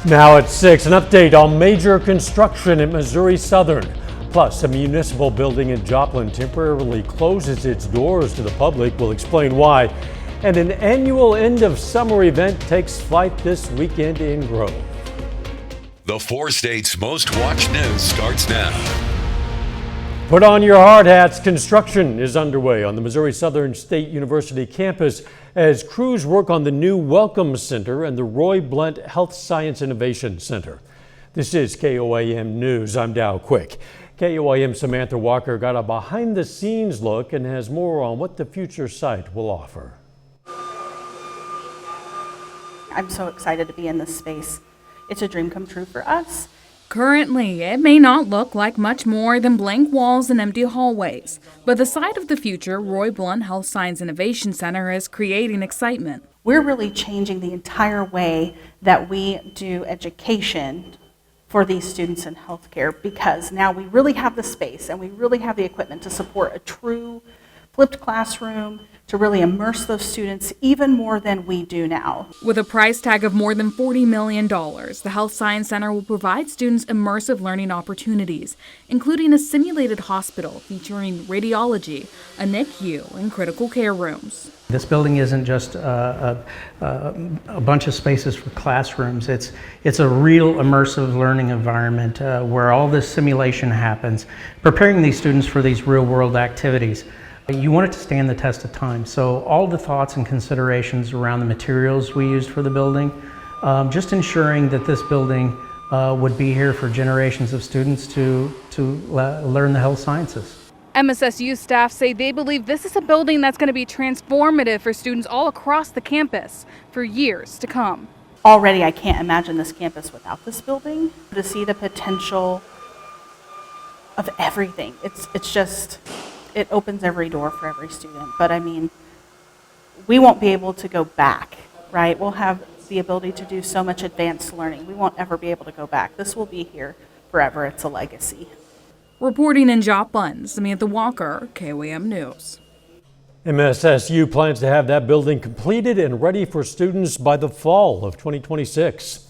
Now at 6, an update on major construction at Missouri Southern. Plus, a municipal building in Joplin temporarily closes its doors to the public. We'll explain why. And an annual end of summer event takes flight this weekend in Grove. The 4 states' most watched news starts now. Put on your hard hats. Construction is underway on the Missouri Southern State University campus as crews work on the new Welcome Center and the Roy Blunt Health Science Innovation Center. This is KOAM News. I'm Dow Quick. KOAM Samantha Walker got a behind-the-scenes look and has more on what the future site will offer. I'm so excited to be in this space. It's a dream come true for us. Currently, it may not look like much more than blank walls and empty hallways, but the site of the future, Roy Blunt Health Science Innovation Center, is creating excitement. We're really changing the entire way that we do education for these students in healthcare, because now we really have the space and we really have the equipment to support a true flipped classroom, to really immerse those students even more than we do now. With a price tag of more than $40 million, the Health Science Center will provide students immersive learning opportunities, including a simulated hospital featuring radiology, a NICU, and critical care rooms. This building isn't just a bunch of spaces for classrooms. It's a real immersive learning environment where all this simulation happens, preparing these students for these real-world activities. You want it to stand the test of time, so all the thoughts and considerations around the materials we used for the building, just ensuring that this building would be here for generations of students to learn the health sciences. MSSU staff say they believe this is a building that's going to be transformative for students all across the campus for years to come. Already I can't imagine this campus without this building. To see the potential of everything, it opens every door for every student. But I mean, we won't be able to go back, right? We'll have the ability to do so much advanced learning. We won't ever be able to go back. This will be here forever. It's a legacy. Reporting in Joplin, Samantha Walker, KOAM News. MSSU plans to have that building completed and ready for students by the fall of 2026.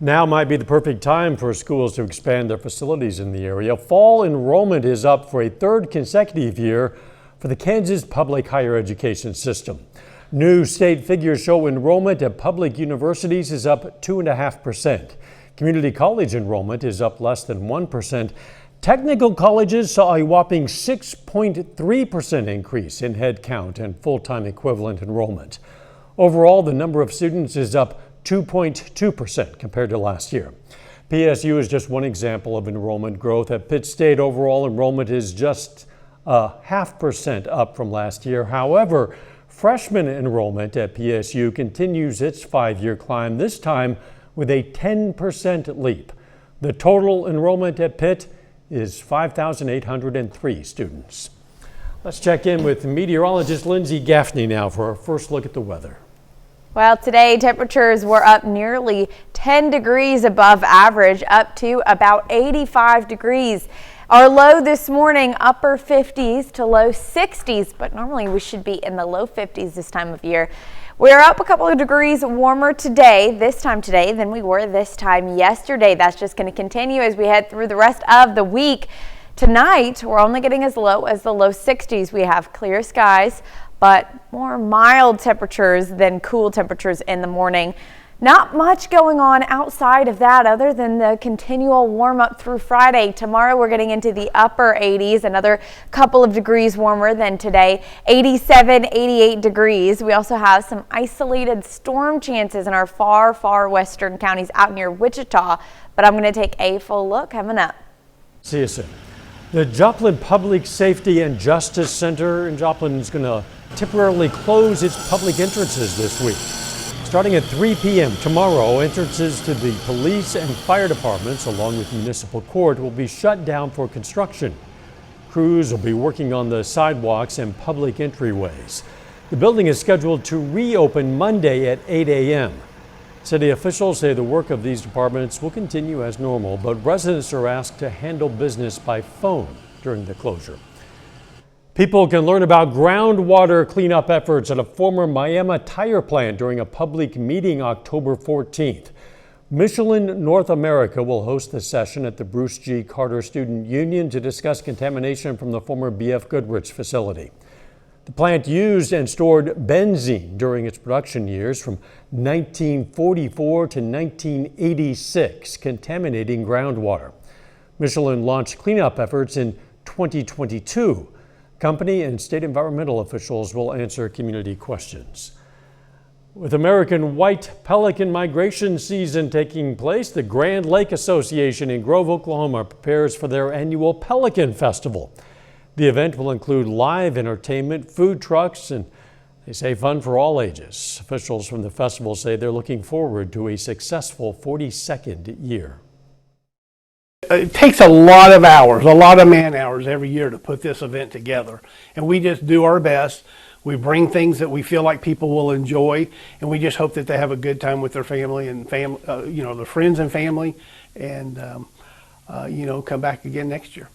Now might be the perfect time for schools to expand their facilities in the area. Fall enrollment is up for a third consecutive year for the Kansas public higher education system. New state figures show enrollment at public universities is up 2.5%. Community college enrollment is up less than 1%. Technical colleges saw a whopping 6.3% increase in head count and full-time equivalent enrollment. Overall, the number of students is up 2.2% compared to last year. PSU is just one example of enrollment growth. At Pitt State, overall enrollment is just 0.5% up from last year. However, freshman enrollment at PSU continues its 5-year climb, this time with a 10% leap. The total enrollment at Pitt is 5,803 students. Let's check in with meteorologist Lindsay Gaffney now for our first look at the weather. Well, today temperatures were up nearly 10 degrees above average, up to about 85 degrees. Our low this morning, upper 50s to low 60s, but normally we should be in the low 50s this time of year. We're up a couple of degrees warmer this time today, than we were this time yesterday. That's just going to continue as we head through the rest of the week. Tonight, we're only getting as low as the low 60s. We have clear skies, but more mild temperatures than cool temperatures in the morning. Not much going on outside of that other than the continual warm up through Friday. Tomorrow we're getting into the upper 80s, another couple of degrees warmer than today, 87, 88 degrees. We also have some isolated storm chances in our far western counties out near Wichita, but I'm going to take a full look coming up. See you soon. The Joplin Public Safety and Justice Center in Joplin is going to temporarily close its public entrances this week. Starting at 3 p.m. tomorrow, entrances to the police and fire departments, along with municipal court, will be shut down for construction. Crews will be working on the sidewalks and public entryways. The building is scheduled to reopen Monday at 8 a.m. City officials say the work of these departments will continue as normal, but residents are asked to handle business by phone during the closure. People can learn about groundwater cleanup efforts at a former Miami tire plant during a public meeting October 14th. Michelin North America will host the session at the Bruce G. Carter Student Union to discuss contamination from the former B.F. Goodrich facility. The plant used and stored benzene during its production years from 1944 to 1986, contaminating groundwater. Michelin launched cleanup efforts in 2022. Company and state environmental officials will answer community questions. With American white pelican migration season taking place, the Grand Lake Association in Grove, Oklahoma prepares for their annual Pelican Festival. The event will include live entertainment, food trucks, and they say fun for all ages. Officials from the festival say they're looking forward to a successful 42nd year. It takes a lot of hours, a lot of man hours every year to put this event together. And we just do our best. We bring things that we feel like people will enjoy, and we just hope that they have a good time with their family and their friends and family, and come back again next year.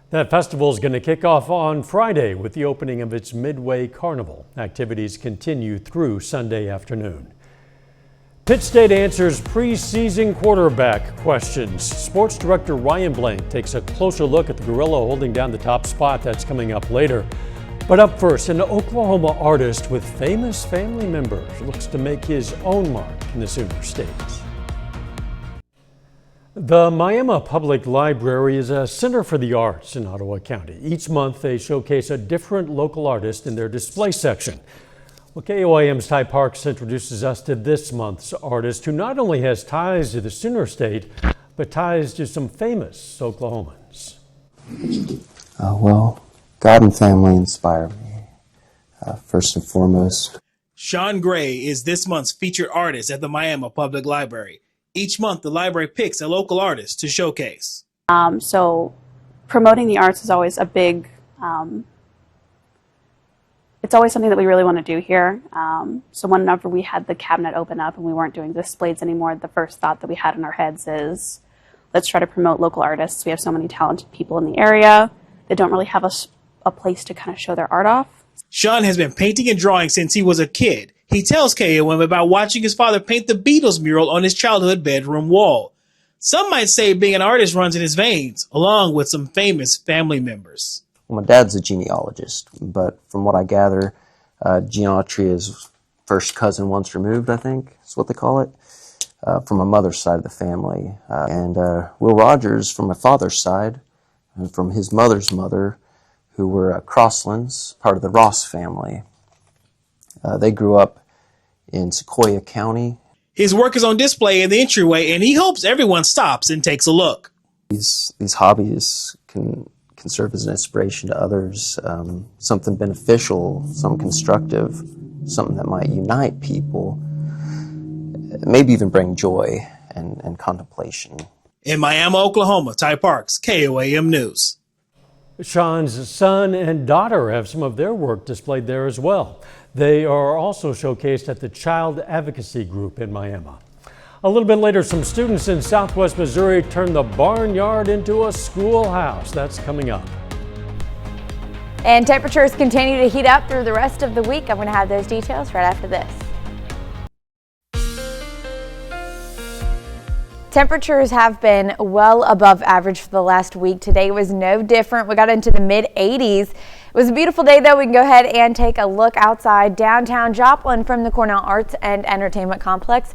That festival is going to kick off on Friday with the opening of its Midway Carnival. Activities continue through Sunday afternoon. Pitt State answers preseason quarterback questions. Sports director Ryan Blank takes a closer look at the gorilla holding down the top spot. That's coming up later. But up first, an Oklahoma artist with famous family members looks to make his own mark in the Sooner State. The Miami Public Library is a center for the arts in Ottawa County. Each month, they showcase a different local artist in their display section. Well, KOAM's Ty Parks introduces us to this month's artist, who not only has ties to the Sooner State, but ties to some famous Oklahomans. God and family inspire me, first and foremost. Sean Gray is this month's featured artist at the Miami Public Library. Each month, the library picks a local artist to showcase. So promoting the arts is always a big, it's always something that we really want to do here. So whenever we had the cabinet open up and we weren't doing displays anymore, the first thought that we had in our heads is, let's try to promote local artists. We have so many talented people in the area that don't really have a place to kind of show their art off. Sean has been painting and drawing since he was a kid. He tells KOM about watching his father paint the Beatles mural on his childhood bedroom wall. Some might say being an artist runs in his veins, along with some famous family members. Well, my dad's a genealogist, but from what I gather, genealogy is first cousin once removed, I think is what they call it, from my mother's side of the family. And Will Rogers from my father's side, and from his mother's mother, who were Crosslands, part of the Ross family. They grew up in Sequoia County. His work is on display in the entryway, and he hopes everyone stops and takes a look. These hobbies can serve as an inspiration to others, something beneficial, something constructive, something that might unite people, maybe even bring joy and contemplation. In Miami, Oklahoma, Ty Parks, KOAM News. Sean's son and daughter have some of their work displayed there as well. They are also showcased at the Child Advocacy Group in Miami. A little bit later, some students in Southwest Missouri turned the barnyard into a schoolhouse. That's coming up. And temperatures continue to heat up through the rest of the week. I'm going to have those details right after this. Temperatures have been well above average for the last week. Today was no different. We got into the mid-80s. It was a beautiful day, though. We can go ahead and take a look outside downtown Joplin from the Cornell Arts and Entertainment Complex.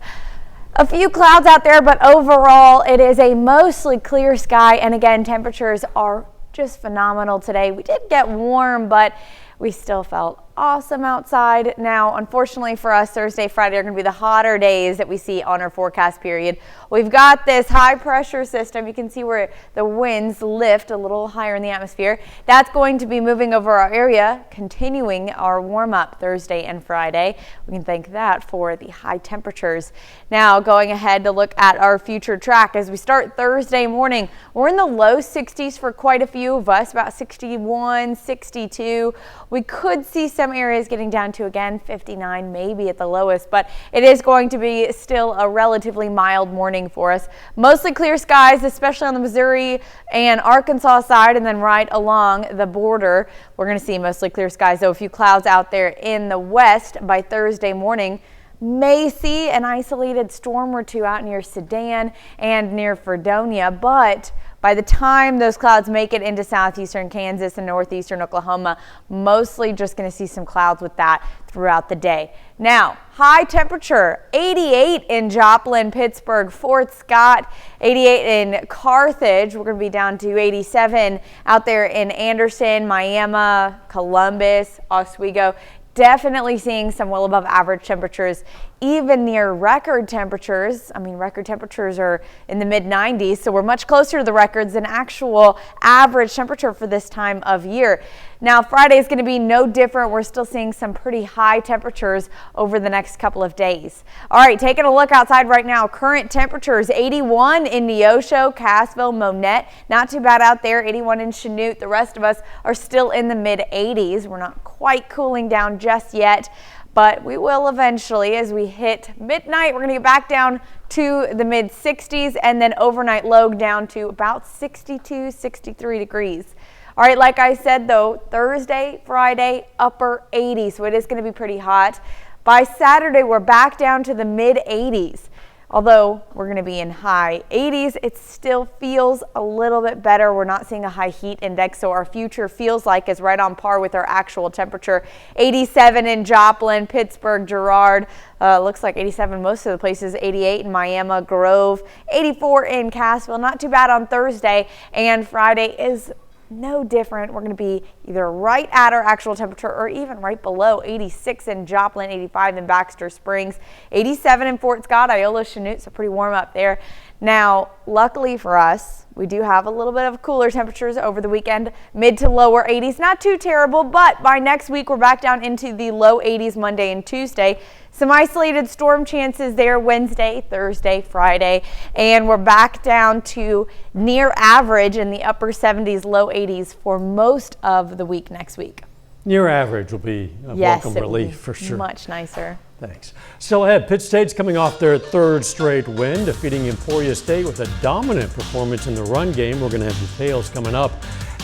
A few clouds out there, but overall it is a mostly clear sky. And again, temperatures are just phenomenal today. We did get warm, but we still felt awesome outside. Now, unfortunately for us, Thursday, Friday are going to be the hotter days that we see on our forecast period. We've got this high pressure system. You can see where the winds lift a little higher in the atmosphere. That's going to be moving over our area, continuing our warm up Thursday and Friday. We can thank that for the high temperatures. Now, going ahead to look at our future track as we start Thursday morning, we're in the low 60s for quite a few of us, about 61, 62. We could see some areas getting down to, again, 59 maybe at the lowest, but it is going to be still a relatively mild morning for us. Mostly clear skies, especially on the Missouri and Arkansas side, and then right along the border. We're going to see mostly clear skies, though a few clouds out there in the west by Thursday morning. may see an isolated storm or two out near Sedan and near Fredonia, but by the time those clouds make it into southeastern Kansas and northeastern Oklahoma, mostly just going to see some clouds with that throughout the day. Now, high temperature, 88 in Joplin, Pittsburgh, Fort Scott, 88 in Carthage. We're going to be down to 87 out there in Anderson, Miami, Columbus, Oswego. Definitely seeing some well above average temperatures, even near record temperatures. I mean, record temperatures are in the mid 90s, so we're much closer to the records than actual average temperature for this time of year. Now, Friday is going to be no different. We're still seeing some pretty high temperatures over the next couple of days. All right, taking a look outside right now. Current temperatures 81 in Neosho, Cassville, Monette. Not too bad out there. 81 in Chanute. The rest of us are still in the mid 80s. We're not quite cooling down just yet, but we will eventually. As we hit midnight, we're going to get back down to the mid 60s, and then overnight low down to about 62, 63 degrees. All right, like I said though, Thursday, Friday, upper 80s, so it is going to be pretty hot. By Saturday, we're back down to the mid 80s. Although we're going to be in high 80s, it still feels a little bit better. We're not seeing a high heat index, so our future feels like is right on par with our actual temperature. 87 in Joplin, Pittsburgh, Girard. Looks like 87 most of the places. 88 in Miami, Grove. 84 in Cassville. Not too bad on Thursday, and Friday is no different. We're going to be either right at our actual temperature or even right below. 86 in Joplin, 85 in Baxter Springs, 87 in Fort Scott, Iola, Chanute, so pretty warm up there. Now, luckily for us, we do have a little bit of cooler temperatures over the weekend, mid to lower 80s. Not too terrible, but by next week, we're back down into the low 80s Monday and Tuesday. Some isolated storm chances there Wednesday, Thursday, Friday, and we're back down to near average in the upper 70s, low 80s for most of the week next week. Near average will be a welcome relief for sure. Much nicer. Thanks. Still ahead, Pitt State's coming off their third straight win, defeating Emporia State with a dominant performance in the run game. We're going to have details coming up.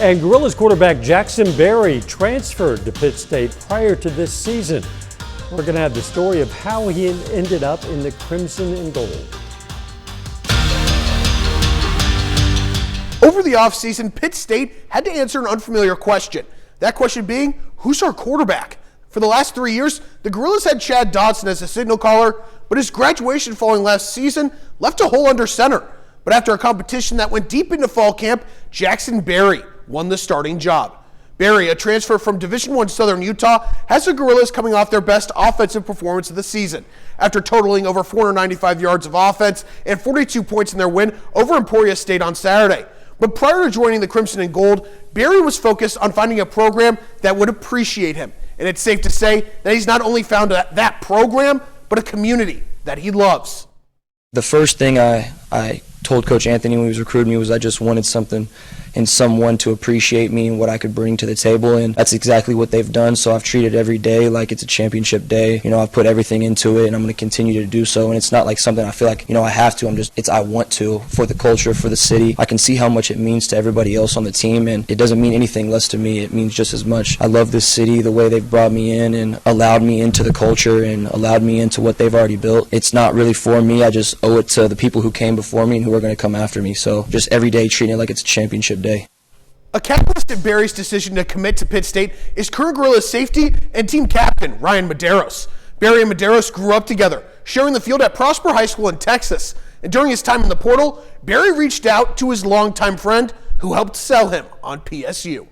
And Gorillas quarterback Jackson Berry transferred to Pitt State prior to this season. We're going to have the story of how he ended up in the Crimson and Gold. Over the offseason, Pitt State had to answer an unfamiliar question. That question being, who's our quarterback? For the last 3 years, the Gorillas had Chad Dodson as a signal caller, but his graduation following last season left a hole under center. But after a competition that went deep into fall camp, Jackson Berry won the starting job. Berry, a transfer from Division I Southern Utah, has the Gorillas coming off their best offensive performance of the season, after totaling over 495 yards of offense and 42 points in their win over Emporia State on Saturday. But prior to joining the Crimson and Gold, Berry was focused on finding a program that would appreciate him. And it's safe to say that he's not only found that program, but a community that he loves. The first thing I told Coach Anthony when he was recruiting me was I just wanted something and someone to appreciate me and what I could bring to the table, and that's exactly what they've done. So I've treated every day like it's a championship day. You know, I've put everything into it, and I'm going to continue to do so. And it's not like something I feel like, I have to. I want to, for the culture, for the city. I can see how much it means to everybody else on the team, and it doesn't mean anything less to me. It means just as much. I love this city, the way they've brought me in and allowed me into the culture and allowed me into what they've already built. It's not really for me. I just owe it to the people who came before me and who are going to come after me. So just every day treating it like it's a championship day. A catalyst in Berry's decision to commit to Pitt State is current Gorillas safety and team captain Ryan Medeiros. Berry and Medeiros grew up together, sharing the field at Prosper High School in Texas. And during his time in the portal, Berry reached out to his longtime friend who helped sell him on PSU.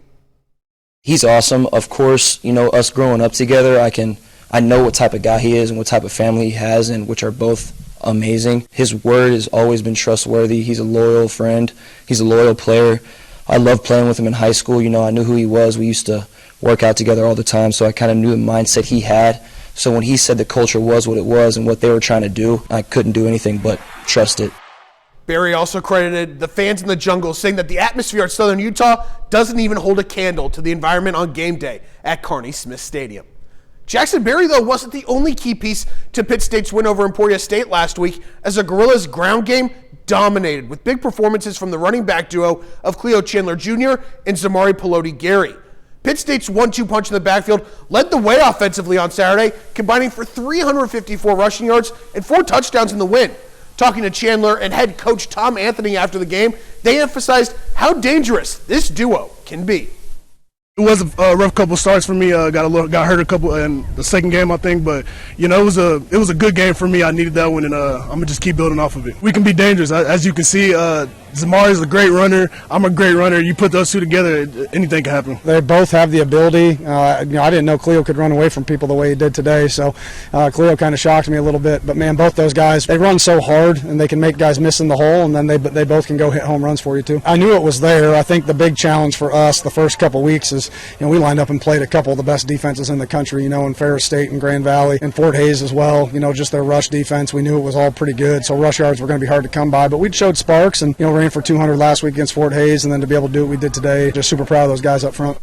He's awesome. Of course, us growing up together, I know what type of guy he is and what type of family he has, and which are both amazing. His word has always been trustworthy. He's a loyal friend. He's a loyal player. I loved playing with him in high school. I knew who he was. We used to work out together all the time, so I kind of knew the mindset he had. So when he said the culture was what it was and what they were trying to do, I couldn't do anything but trust it. Berry also credited the fans in the jungle, saying that the atmosphere at Southern Utah doesn't even hold a candle to the environment on game day at Carney Smith Stadium. Jackson Berry, though, wasn't the only key piece to Pitt State's win over Emporia State last week, as the Gorillas' ground game dominated with big performances from the running back duo of Cleo Chandler Jr. and Zamari Pelote Gary. Pitt State's 1-2 punch in the backfield led the way offensively on Saturday, combining for 354 rushing yards and 4 touchdowns in the win. Talking to Chandler and head coach Tom Anthony after the game, they emphasized how dangerous this duo can be. It was a rough couple starts for me. Got hurt a couple in the second game, I think, but it was a good game for me. I needed that one, and I'm gonna just keep building off of it. We can be dangerous, as you can see. Zamari's a great runner. I'm a great runner. You put those two together, anything can happen. They both have the ability. I didn't know Cleo could run away from people the way he did today, so Cleo kind of shocked me a little bit. But man, both those guys, they run so hard, and they can make guys miss in the hole, and then they both can go hit home runs for you too. I knew it was there. I think the big challenge for us the first couple weeks is, we lined up and played a couple of the best defenses in the country, in Ferris State and Grand Valley and Fort Hays as well. Just their rush defense. We knew it was all pretty good, so rush yards were going to be hard to come by. But we showed sparks and ran for 200 last week against Fort Hays, and then to be able to do what we did today, just super proud of those guys up front.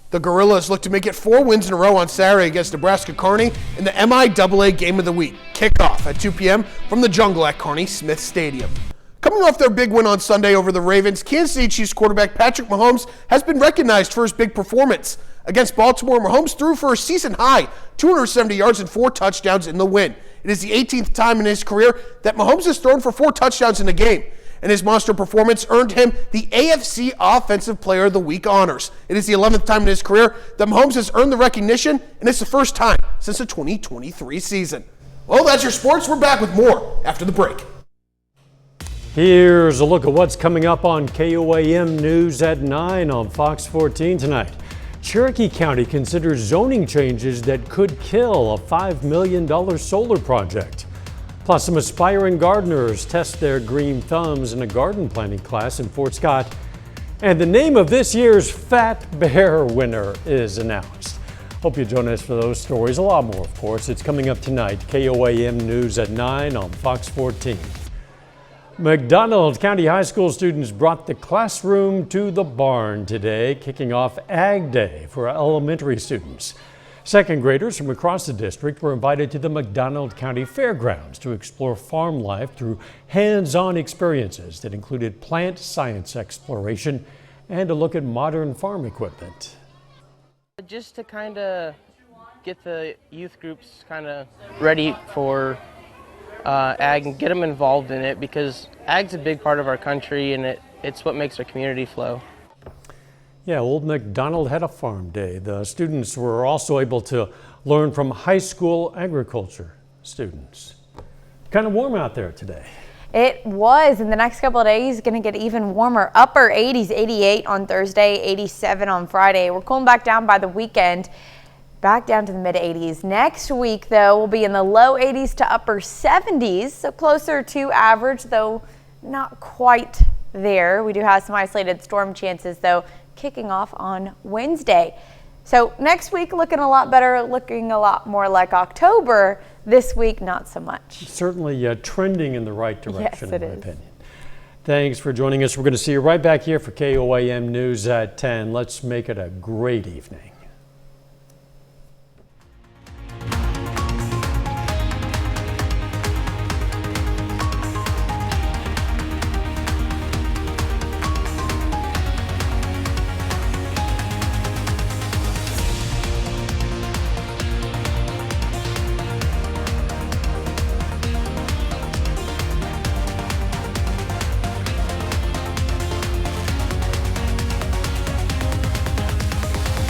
The Gorillas look to make it 4 wins in a row on Saturday against Nebraska Kearney in the MIAA Game of the Week. Kickoff at 2 p.m. from the Jungle at Kearney Smith Stadium. Coming off their big win on Sunday over the Ravens, Kansas City Chiefs quarterback Patrick Mahomes has been recognized for his big performance. Against Baltimore, Mahomes threw for a season-high 270 yards and 4 touchdowns in the win. It is the 18th time in his career that Mahomes has thrown for 4 touchdowns in a game, and his monster performance earned him the AFC Offensive Player of the Week honors. It is the 11th time in his career that Mahomes has earned the recognition, and it's the first time since the 2023 season. Well, that's your sports. We're back with more after the break. Here's a look at what's coming up on KOAM News at 9 on Fox 14 tonight. Cherokee County considers zoning changes that could kill a $5 million solar project. Plus, some aspiring gardeners test their green thumbs in a garden planting class in Fort Scott. And the name of this year's Fat Bear winner is announced. Hope you join us for those stories. A lot more, of course. It's coming up tonight. KOAM News at 9 on Fox 14. McDonald County High School students brought the classroom to the barn today, kicking off Ag Day for elementary students. Second graders from across the district were invited to the McDonald County Fairgrounds to explore farm life through hands-on experiences that included plant science exploration and a look at modern farm equipment. Just to kind of get the youth groups kind of ready for ag and get them involved in it, because ag's a big part of our country and it's what makes our community flow. Yeah, Old McDonald had a farm day. The students were also able to learn from high school agriculture students. Kind of warm out there today. It was, and the next couple of days going to get even warmer. Upper 80s, 88 on Thursday, 87 on Friday. We're cooling back down by the weekend. Back down to the mid 80s. Next week, though, we'll be in the low 80s to upper 70s, so closer to average, though not quite there. We do have some isolated storm chances, though, kicking off on Wednesday. So next week looking a lot better, looking a lot more like October. This week, not so much. Certainly trending in the right direction, yes, in my opinion. Thanks for joining us. We're going to see you right back here for KOAM News at 10. Let's make it a great evening.